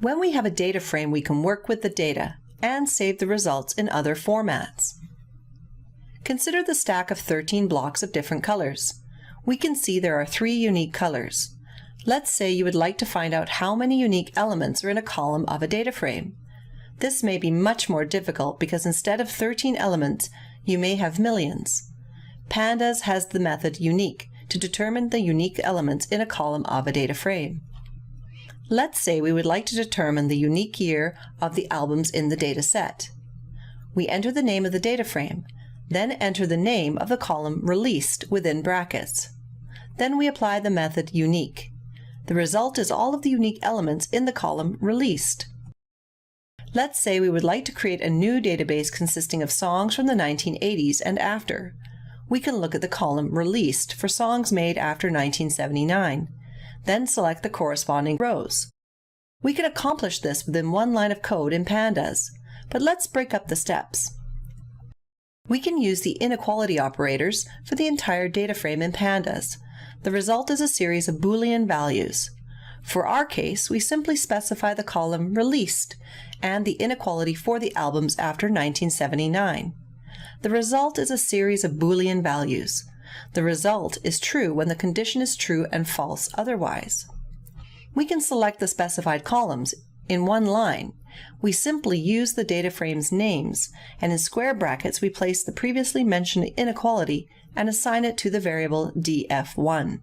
When we have a data frame, we can work with the data and save the results in other formats. Consider the stack of 13 blocks of different colors. We can see there are 3 unique colors. Let's say you would like to find out how many unique elements are in a column of a data frame. This may be much more difficult because instead of 13 elements, you may have millions. Pandas has the method unique to determine the unique elements in a column of a data frame. Let's say we would like to determine the unique year of the albums in the data set. We enter the name of the data frame, then enter the name of the column released within brackets. Then we apply the method unique. The result is all of the unique elements in the column released. Let's say we would like to create a new database consisting of songs from the 1980s and after. We can look at the column released for songs made after 1979, then select the corresponding rows. We can accomplish this within one line of code in Pandas, but let's break up the steps. We can use the inequality operators for the entire data frame in Pandas. The result is a series of Boolean values. For our case, we simply specify the column released and the inequality for the albums after 1979. The result is a series of Boolean values. The result is true when the condition is true and false otherwise. We can select the specified columns in one line. We simply use the data frame's names, and in square brackets we place the previously mentioned inequality and assign it to the variable df1.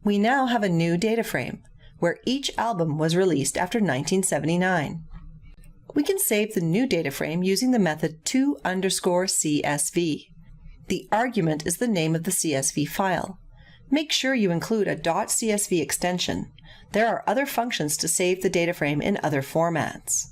We now have a new data frame, where each album was released after 1979. We can save the new data frame using the method to_CSV. The argument is the name of the CSV file. Make sure you include a .csv extension. There are other functions to save the data frame in other formats.